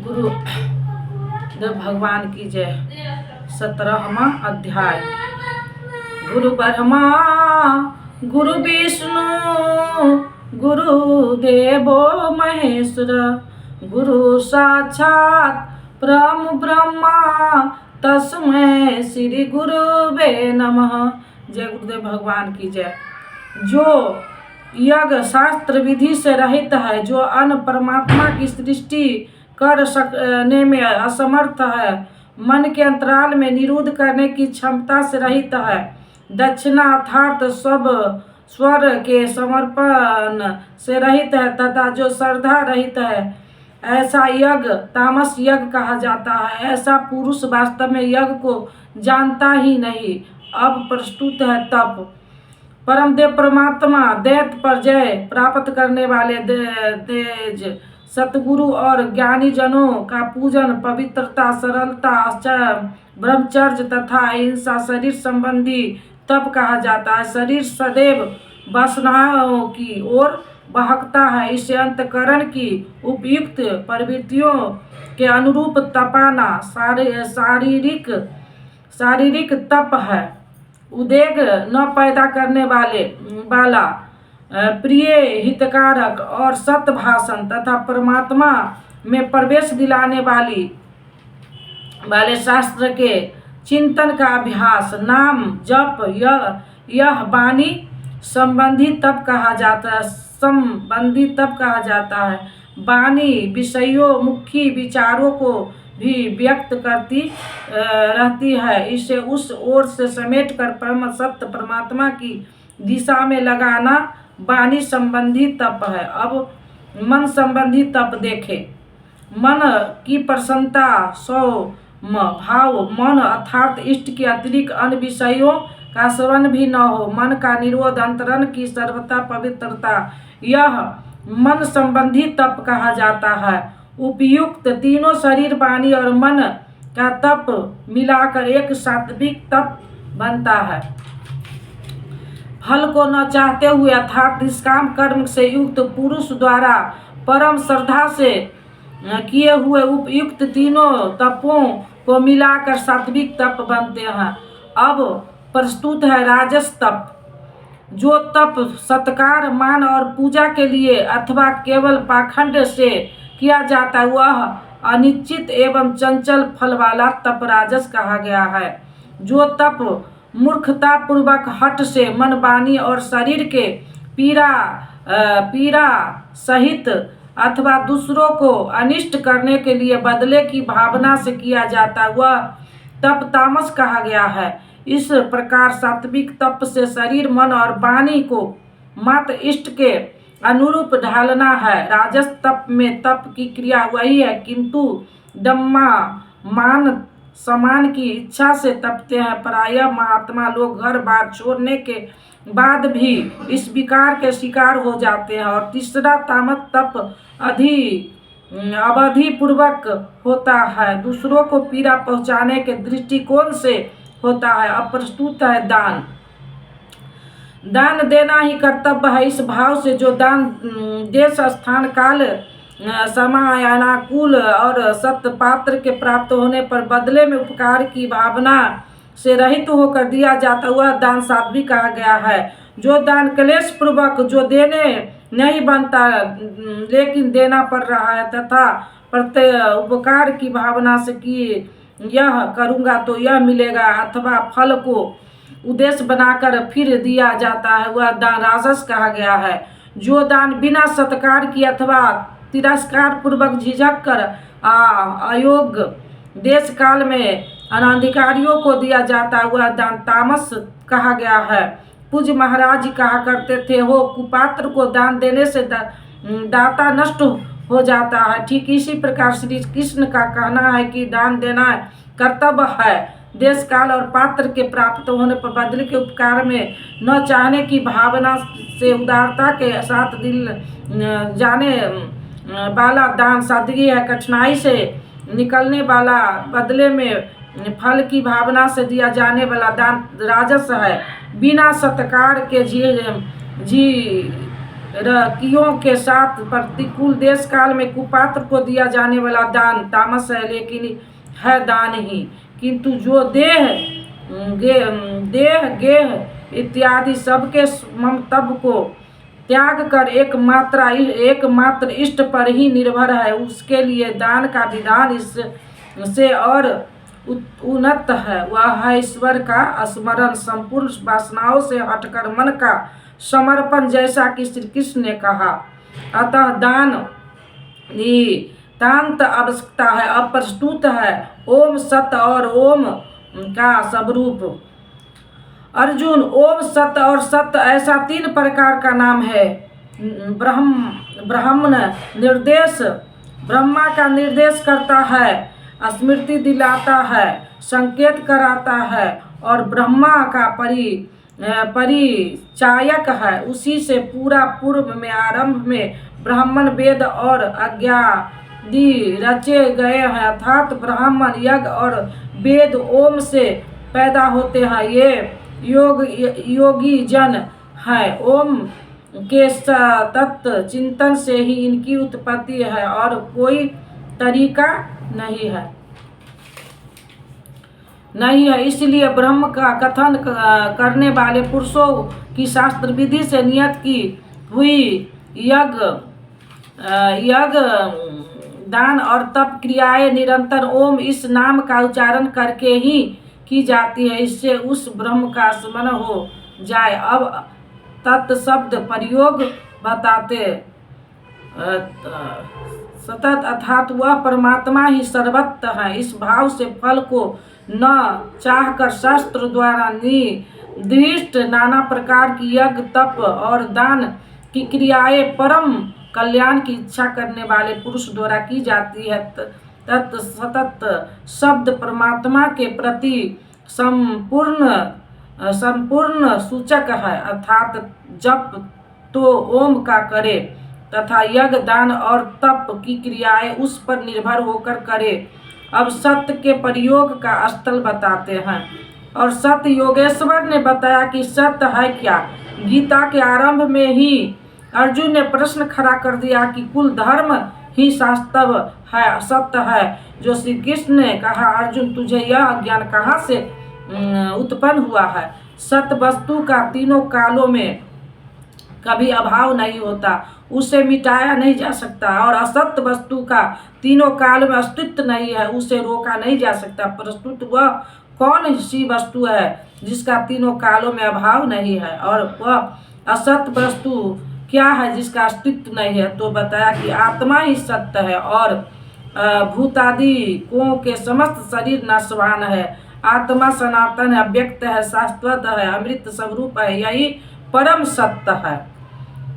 गुरुदेव भगवान की जय। 17वां अध्याय। गुरु ब्रह्मा गुरु विष्णु गुरुदेवो महेश्वर, गुरु साक्षात परम ब्रह्मा तस्मै श्री गुरुवे नमः। जय गुरुदेव भगवान की जय। जो यज्ञ शास्त्र विधि से रहित है, जो अन्न परमात्मा की सृष्टि कर सकने में असमर्थ है, मन के अंतराल में निरुद्ध करने की क्षमता से रहित है, दक्षिणा अर्थात सब स्वर के समर्पण से रहित है तथा जो श्रद्धा रहित है, ऐसा यज्ञ तामस यज्ञ कहा जाता है। ऐसा पुरुष वास्तव में यज्ञ को जानता ही नहीं। अब प्रस्तुत है तप। परमदेव परमात्मा दैत्य पर जय प्राप्त करने वाले तेज सतगुरु और ज्ञानी जनों का पूजन पवित्रता, सरलता, ब्रह्मचर्य तथा अहिंसा शरीर संबंधी तप कहा जाता है। शरीर सदैव वासनाओं की ओर बहकता है, इसे अंतकरण की उपयुक्त प्रवृत्तियों के अनुरूप तपाना शारीरिक तप है। उद्वेग न पैदा करने वाला प्रिय हितकारक और सत्य भाषण तथा परमात्मा में प्रवेश दिलाने वाले शास्त्र के चिंतन का अभ्यास, नाम जप, यह वाणी संबंधी तप कहा जाता है। वाणी विषयों मुखी विचारों को भी व्यक्त करती रहती है, इसे उस ओर से समेट कर परम सत्य परमात्मा की दिशा में लगाना वाणी संबंधी तप है। अब मन संबंधी तप देखें। मन की प्रसन्नता, सौम्य भाव, मन अर्थात इष्ट के अतिरिक्त अन्य विषयों का श्रवण भी न हो, मन का निरोध, अंतरन की सर्वथा पवित्रता, यह मन संबंधी तप कहा जाता है। उपयुक्त तीनों शरीर, वाणी और मन का तप मिलाकर एक सात्विक तप बनता है। फल को न चाहते हुए अर्थात निष्काम कर्म से युक्त पुरुष द्वारा परम श्रद्धा से किए हुए उपयुक्त तीनों तपों को मिलाकर सात्विक तप बनते हैं। अब प्रस्तुत है राजस तप। जो तप सत्कार, मान और पूजा के लिए अथवा केवल पाखंड से किया जाता है, वह अनिश्चित एवं चंचल फल वाला तप राजस कहा गया है। जो तप मूर्खता पूर्वक हट से मन, वाणी और शरीर के पीड़ा सहित अथवा दूसरों को अनिष्ट करने के लिए बदले की भावना से किया जाता, वह तप तामस कहा गया है। इस प्रकार सात्विक तप से शरीर, मन और वाणी को मात्र इष्ट के अनुरूप ढालना है। राजस तप में तप की क्रिया वही है, किंतु दम्मा मान समान की इच्छा से तपते हैं। प्रायः महात्मा लोग घर बार छोड़ने के बाद भी इस विकार के शिकार हो जाते हैं। और तीसरा तामस तप अवधि पूर्वक होता है, दूसरों को पीड़ा पहुंचाने के दृष्टिकोण से होता है। अब प्रस्तुत है दान। दान देना ही कर्तव्य है। इस भाव से जो दान देश, स्थान, काल, समय, अनुकूल और सत्य पात्र के प्राप्त होने पर बदले में उपकार की भावना से रहित होकर दिया जाता, वह दान साध्वी कहा गया है। जो दान क्लेश पूर्वक जो देने नहीं बनता लेकिन देना पड़ रहा है तथा प्रत्यय उपकार की भावना से कि यह करूँगा तो यह मिलेगा अथवा फल को उद्देश्य बनाकर फिर दिया जाता है, वह दान राजस कहा गया है। जो दान बिना सत्कार की अथवा तिरस्कार पूर्वक झिझक कर अयोग्य देश काल में अनाधिकारियों को दिया जाता है, वह दान तामस कहा गया है। पूज्य महाराज जी कहा करते थे, हो कुपात्र को दान देने से दाता नष्ट हो जाता है। ठीक इसी प्रकार श्री कृष्ण का कहना है कि दान देना कर्तव्य है। देश काल और पात्र के प्राप्त होने पर बदले के उपकार में न चाहने की भावना से उदारता के साथ दिल जाने वाला दान सादगी है। कठिनाई से निकलने वाला बदले में फल की भावना से दिया जाने वाला दान राजस है। बिना सत्कार के कियों के साथ प्रतिकूल देश काल में कुपात्र को दिया जाने वाला दान तामस है, लेकिन है दान ही। किंतु जो देह गेह इत्यादि सबके ममतब को त्याग कर एकमात्र इष्ट पर ही निर्भर है, उसके लिए दान का विधान इससे और उन्नत है। वह है ईश्वर का स्मरण, संपूर्ण वासनाओं से हटकर मन का समर्पण, जैसा कि श्री कृष्ण ने कहा। अतः दान नितांत आवश्यकता है, अप्रस्तुत है। ओम सत और ओम का स्वरूप। अर्जुन, ओम सत और सत ऐसा 3 प्रकार का नाम है। ब्रह्मण निर्देश, ब्रह्मा का निर्देश करता है, स्मृति दिलाता है, संकेत कराता है, और ब्रह्मा का परिचायक है। उसी से पूरा पूर्व में आरंभ में ब्राह्मण वेद और अज्ञादि रचे गए हैं, अर्थात ब्राह्मण यज्ञ और वेद ओम से पैदा होते हैं। ये योगी जन है। ओम के सतत चिंतन से ही इनकी उत्पत्ति है और कोई तरीका नहीं है। इसलिए ब्रह्म का कथन करने वाले पुरुषों की शास्त्र विधि से नियत की हुई यज्ञ, दान और तप क्रियाएं निरंतर ओम इस नाम का उच्चारण करके ही की जाती है, इससे उस ब्रह्म का स्मरण हो जाए। अब तत्शब्द प्रयोग बताते सतत अर्थात वह परमात्मा ही सर्वत्र है। इस भाव से फल को न चाहकर शास्त्र द्वारा निर्दिष्ट नाना प्रकार की यज्ञ, तप और दान की क्रियाएं परम कल्याण की इच्छा करने वाले पुरुष द्वारा की जाती है। सतत शब्द परमात्मा के प्रति संपूर्ण सूचक है, अर्थात जप तो ओम का करे तथा यज्ञ, दान और तप की क्रियाएं उस पर निर्भर होकर करे। अब सत्य के प्रयोग का स्थल बताते हैं। और सत्य योगेश्वर ने बताया कि सत्य है क्या। गीता के आरंभ में ही अर्जुन ने प्रश्न खड़ा कर दिया कि कुल धर्म ही शास्त्र है, सत्य है। जो श्री कृष्ण ने कहा, अर्जुन तुझे यह अज्ञान कहाँ से उत्पन्न हुआ है। सत्य वस्तु का तीनों कालों में कभी अभाव नहीं होता, उसे मिटाया नहीं जा सकता, और असत्य वस्तु का तीनों काल में अस्तित्व नहीं है, उसे रोका नहीं जा सकता। प्रस्तुत वह कौन सी वस्तु है जिसका तीनों कालों में अभाव नहीं है, और वह असत्य वस्तु क्या है जिसका अस्तित्व नहीं है। तो बताया कि आत्मा ही सत्य है और भूतादि को के समस्त शरीर नाशवान है। आत्मा सनातन है, अव्यक्त है, शाश्वत है, अमृत स्वरूप है, यही परम सत्य है।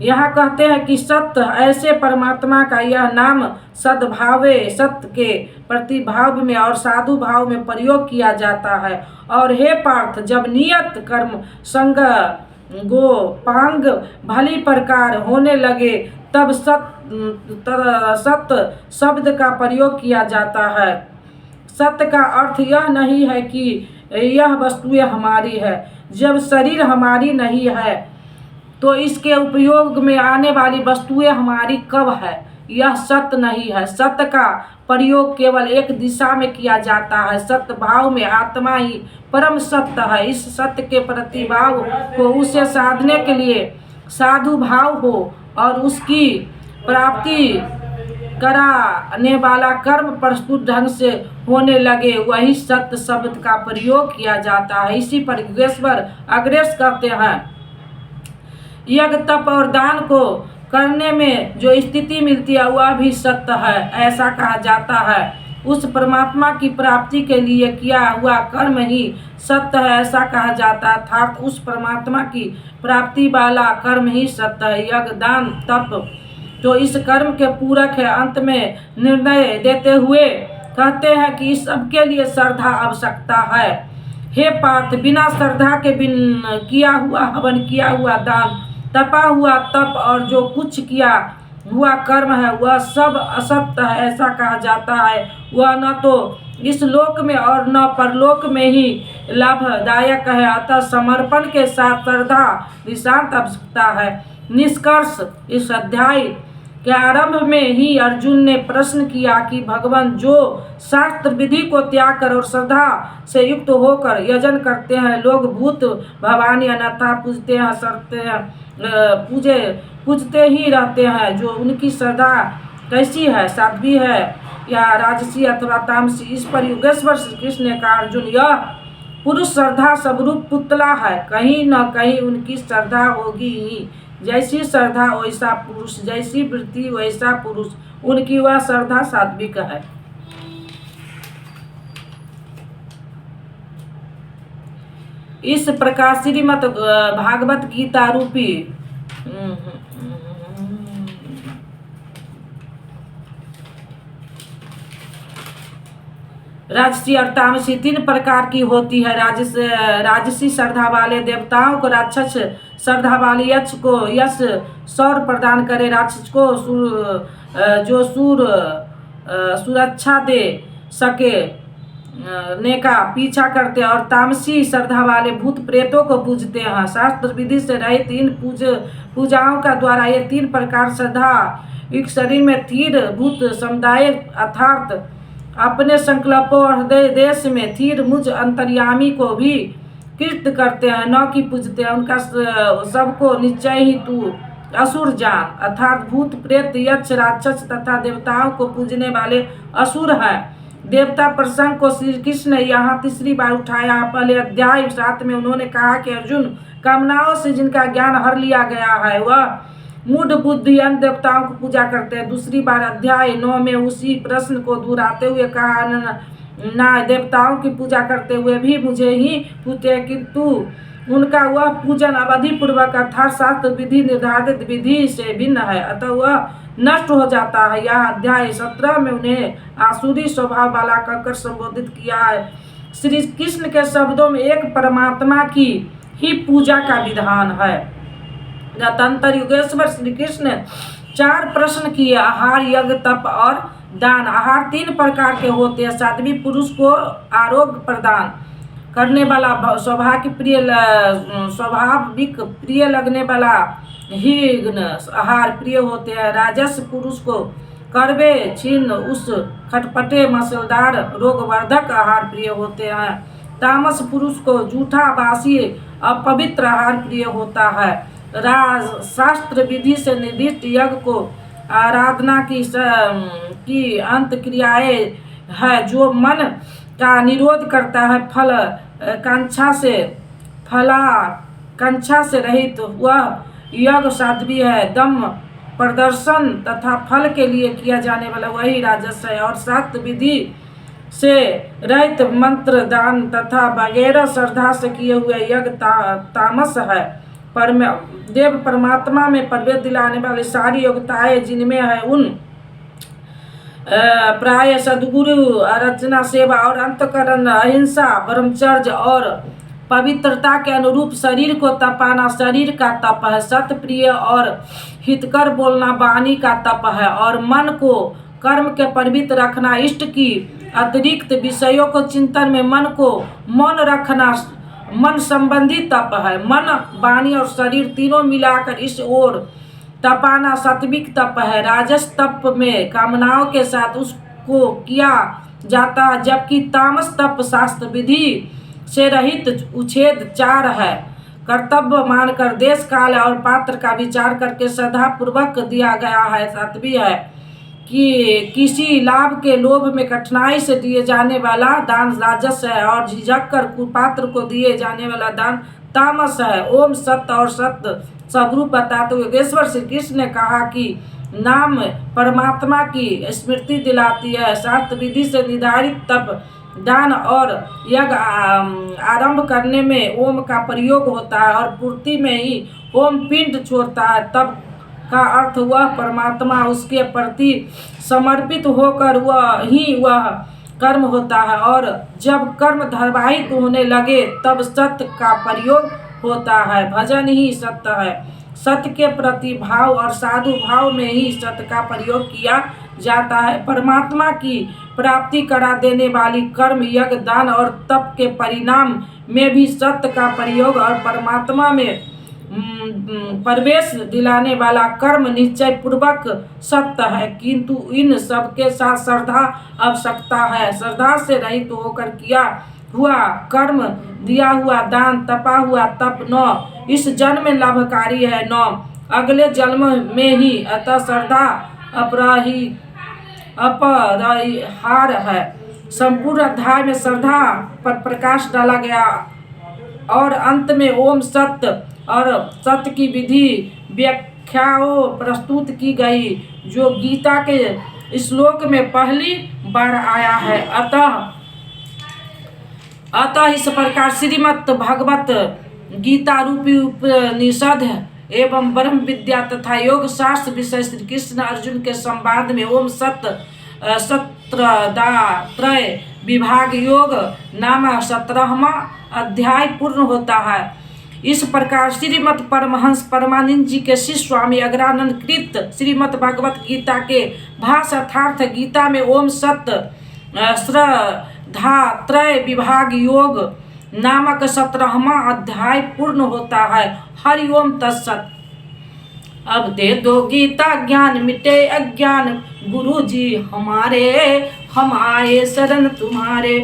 यहाँ कहते हैं कि सत्य ऐसे परमात्मा का यह नाम सद्भावे, सत्य के प्रतिभाव में और साधु भाव में प्रयोग किया जाता है। और हे पार्थ, जब नियत कर्म संग गोपांग भली प्रकार होने लगे तब सत्य शब्द का प्रयोग किया जाता है। सत्य का अर्थ यह नहीं है कि यह वस्तुएं हमारी है। जब शरीर हमारी नहीं है तो इसके उपयोग में आने वाली वस्तुएं हमारी कब है, यह सत्य नहीं है। सत्य का प्रयोग केवल एक दिशा में किया जाता है। सत्य भाव में आत्मा ही परम सत्य है। इस सत्य के प्रतिभाव को उसे साधने के लिए साधु भाव हो और उसकी प्राप्ति कराने वाला कर्म प्रस्तुत ढंग से होने लगे, वही सत्य शब्द का प्रयोग किया जाता है। इसी पर योगेश्वर अग्रेस करते हैं, यज्ञ, तप और दान को करने में जो स्थिति मिलती है वह भी सत्य है, ऐसा कहा जाता है। उस परमात्मा की प्राप्ति के लिए किया हुआ कर्म ही सत्य है, ऐसा कहा जाता है। अर्थात उस परमात्मा की प्राप्ति वाला कर्म ही सत्य है। यज्ञ, दान, तप तो इस कर्म के पूरक है। अंत में निर्णय देते हुए कहते हैं कि इस सब के लिए श्रद्धा आवश्यकता है। हे पार्थ, बिना श्रद्धा के किया हुआ हवन, किया हुआ दान, तपा हुआ तप और जो कुछ किया हुआ कर्म है वह सब असत्य है, ऐसा कहा जाता है। वह न तो इस लोक में और न परलोक में ही लाभदायक है। अतः समर्पण के साथ श्रद्धा निशांत आवश्यकता है। निष्कर्ष इस अध्याय के आरंभ में ही अर्जुन ने प्रश्न किया कि भगवान जो शास्त्र विधि को त्याग कर और श्रद्धा से युक्त होकर यजन करते हैं, लोग भूत भवानी अनाथा पूजते हैं, सरते हैं, पूजते ही रहते हैं, जो उनकी श्रद्धा कैसी है, साध्वी है या राजसी अथवा तामसी। इस पर योगेश्वर श्री कृष्ण ने कहा, अर्जुन यह पुरुष श्रद्धा स्वरूप पुतला है, कहीं न कहीं उनकी श्रद्धा होगी ही। जैसी श्रद्धा वैसा पुरुष, जैसी वृत्ति वैसा पुरुष, उनकी वह श्रद्धा सात्विक है। इस प्रकार श्रीमद् भागवत गीता रूपी राजसी और तामसी 3 प्रकार की होती है। राजसी श्रद्धा वाले देवताओं को राक्षस, श्रद्धा वाले यक्ष को यश सौर प्रदान करे, राक्षस को जो सुरक्षा दे सके ने का पीछा करते हैं, और तामसी श्रद्धा वाले भूत प्रेतों को पूजते हैं। शास्त्र विधि से रहित इन पूजाओं का द्वारा ये 3 प्रकार श्रद्धा एक शरीर में स्थिर भूत समुदाय अर्थात अपने संकल्पों और हृदय देश में स्थिर मुझ अंतर्यामी को भी कृत करते हैं, न कि पूजते हैं। उनका सबको निश्चय ही तू असुर जान, अर्थात भूत प्रेत यक्ष राक्षस तथा देवताओं को पूजने वाले असुर हैं। देवता प्रसंग को श्री कृष्ण ने यहाँ तीसरी बार उठाया। पहले अध्याय 7 में उन्होंने कहा कि अर्जुन, कामनाओं से जिनका ज्ञान हर लिया गया है वह मूढ़ बुद्धि अन्य देवताओं को पूजा करते हैं। दूसरी बार अध्याय 9 में उसी प्रश्न को दोहराते हुए कहा, ना देवताओं की पूजा करते हुए भी मुझे ही पूछते, किंतु उनका वह पूजन अवधि पूर्वक अर्थात शास्त्र विधि निर्धारित विधि से भिन्न है, अतः वह नष्ट हो जाता है। यह अध्याय 17 में उन्हें आसुरी स्वभाव वाला कहकर संबोधित किया है। श्री कृष्ण के शब्दों में एक परमात्मा की ही पूजा का विधान है। तदंतर योगेश्वर श्री कृष्ण ने 4 प्रश्न किए, आहार, यज्ञ, तप और दान। आहार 3 प्रकार के होते हैं। सात्विक पुरुष को आरोग्य प्रदान करने वाला, स्वाभाविक प्रिय लगने वाला ही आहार प्रिय होते हैं। राजस पुरुष को कड़वे, छिन्न, उस खटपटे, मसालेदार, रोगवर्धक आहार प्रिय होते हैं। तामस पुरुष को जूठा, बासी, अपवित्र आहार प्रिय होता है। शास्त्र विधि से निर्दिष्ट यज्ञ को आराधना की अंत क्रियाएं है, जो मन का निरोध करता है। फलाकांक्षा से रहित वह यज्ञ साध्वी है। दम प्रदर्शन तथा फल के लिए किया जाने वाला वही राजस है। और शास्त्र विधि से रहित मंत्र, दान तथा वगैरह श्रद्धा से किए हुए यज्ञ तामस है। देव परमात्मा में प्रवेश दिलाने वाली सारी योग्यताएं जिनमें है उन प्राय सद्गुरु, रचना, सेवा और अंतकरण, अहिंसा, ब्रह्मचर्य और पवित्रता के अनुरूप शरीर को तपाना शरीर का तप है। सत्य, प्रिय और हितकर बोलना वाणी का तप है। और मन को कर्म के पवित्र रखना, इष्ट की अतिरिक्त विषयों को चिंतन में मन को मौन रखना मन संबंधी तप है। मन, वाणी और शरीर तीनों मिलाकर इस ओर तपाना सात्विक तप है। राजस तप में कामनाओं के साथ उसको किया जाता है, जबकि तामस तप शास्त्र विधि से रहित उच्छेद 4 है। कर्तव्य मानकर देश, काल और पात्र का विचार करके श्रद्धा पूर्वक दिया गया है। सात्विक है कि किसी लाभ के लोभ में कठिनाई से दिए जाने वाला दान राजस है, और झिझक कर कुपात्र को दिए जाने वाला दान तामस है। ओम सत्य और सत्य स्वरूप बताते हुए योगेश्वर श्री कृष्ण ने कहा कि नाम परमात्मा की स्मृति दिलाती है। शास्त्र विधि से निर्धारित तप, दान और यज्ञ आरंभ करने में ओम का प्रयोग होता है, और पूर्ति में ही ओम पिंड छोड़ता है। तब का अर्थ वह परमात्मा, उसके प्रति समर्पित होकर वह कर्म होता है, और जब कर्म धारावाहिक होने लगे तब सत्य का प्रयोग होता है। भजन ही सत्य है। सत्य के प्रति भाव और साधु भाव में ही सत्य का प्रयोग किया जाता है। परमात्मा की प्राप्ति करा देने वाली कर्म, यज्ञ, दान और तप के परिणाम में भी सत्य का प्रयोग और परमात्मा में प्रवेश दिलाने वाला कर्म निश्चय पूर्वक सत्य है, किंतु इन सबके साथ श्रद्धा आवश्यकता है। श्रद्धा से रहित होकर किया हुआ कर्म, दिया हुआ दान, तपा हुआ तप न इस जन्म में लाभकारी है न अगले जन्म में ही। अतः श्रद्धा अपरिहार है। संपूर्ण अध्याय में श्रद्धा पर प्रकाश डाला गया और अंत में ओम सत्य और सत्य की विधि व्याख्याओं प्रस्तुत की गई, जो गीता के श्लोक में पहली बार आया है। अतः इस प्रकार श्रीमद् भगवत गीता रूपी उपनिषद एवं ब्रह्म विद्या तथा योग शास्त्र विषय श्री कृष्ण अर्जुन के संवाद में ओम सत्य सत्रय विभाग योग नाम 17वां अध्याय पूर्ण होता है। इस प्रकार श्रीमद् परमहंस परमानंद जी के शिष्य स्वामी अग्रानंद कृत श्रीमद् भगवत गीता के भाषार्थ गीता में ओम सत्य श्रद्धात्रय विभाग योग नामक 17वां अध्याय पूर्ण होता है। हरिओम तत्सत। अब दे दो गीता ज्ञान मिटे अज्ञान, गुरु जी हमारे हम आए शरण तुम्हारे।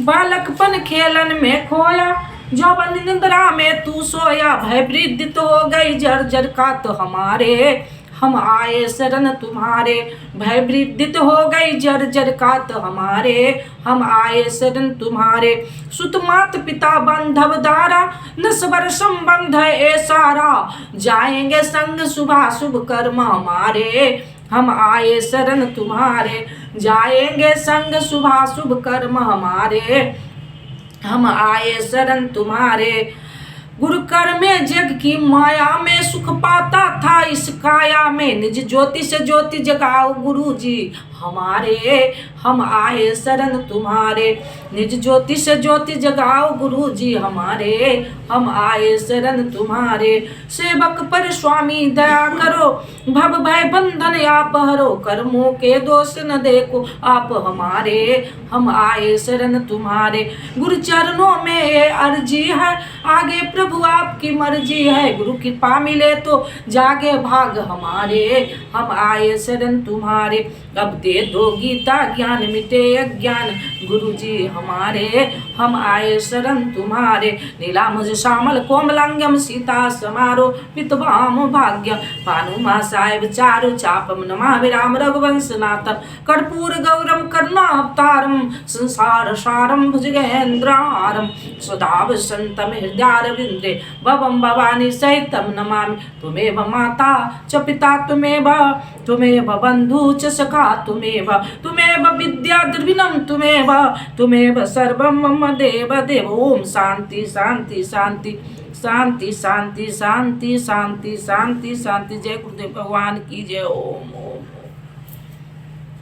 बालकपन खेलन में खोया, जौवन निंद्रा में तू सोया, भयभीत हो गई जर्जर का तो हमारे हम आए शरण तुम्हारे। भयभीत हो गई जर्जर का तो हमारे हम आए शरण तुम्हारे। सुत मात पिता बांधव दारा, नस्वर संबंध ए सारा, जाएंगे संग शुभा शुभ कर्म हमारे हम आए शरण तुम्हारे। जाएंगे संग शुभा शुभ कर्म हमारे हम आए शरण तुम्हारे। गुरु कर में जग की माया में सुख पाता था इस काया में, निज ज्योति से ज्योति जगाओ गुरु जी हमारे हम आए शरण तुम्हारे। निज ज्योति से ज्योति जगाओ गुरु जी हमारे हम आए शरण तुम्हारे। सेवक पर स्वामी दया करो, भव भय बंधन आप हरो, कर्मों के दोष न देखो आप हमारे हम आए शरण तुम्हारे। गुरु चरणों में ये अर्जी है, आगे प्रभु आपकी मर्जी है, गुरु कृपा मिले तो जागे भाग हमारे हम आए शरण तुम्हारे। अब दे दो गीता ज्ञान मिटे अज्ञान, गुरु जी हमारे हम आए शरण तुम्हारे। नीलामुज श्यामल कोमलांगम सीता समारो, पितवाम भाग्य भानुमा साहेब चारु चापम नमामि राम रघुवंश नाथम। कर्पूर गौरम करुणावतारम संसार सारम भुजगेन्द्रहारम, सदा वसंतम हृदयारविंदे भवम भवानी सहितम नमामि। तुमेव माता च पिता तुमेव बंधु च सखा तुमेव विद्या द्रविणम तुमेव सर्वम मम देव देव। ओम शांति शांति शांति शांति शांति शांति शांति शांति शांति। जय गुरुदेव भगवान की जय। ओम।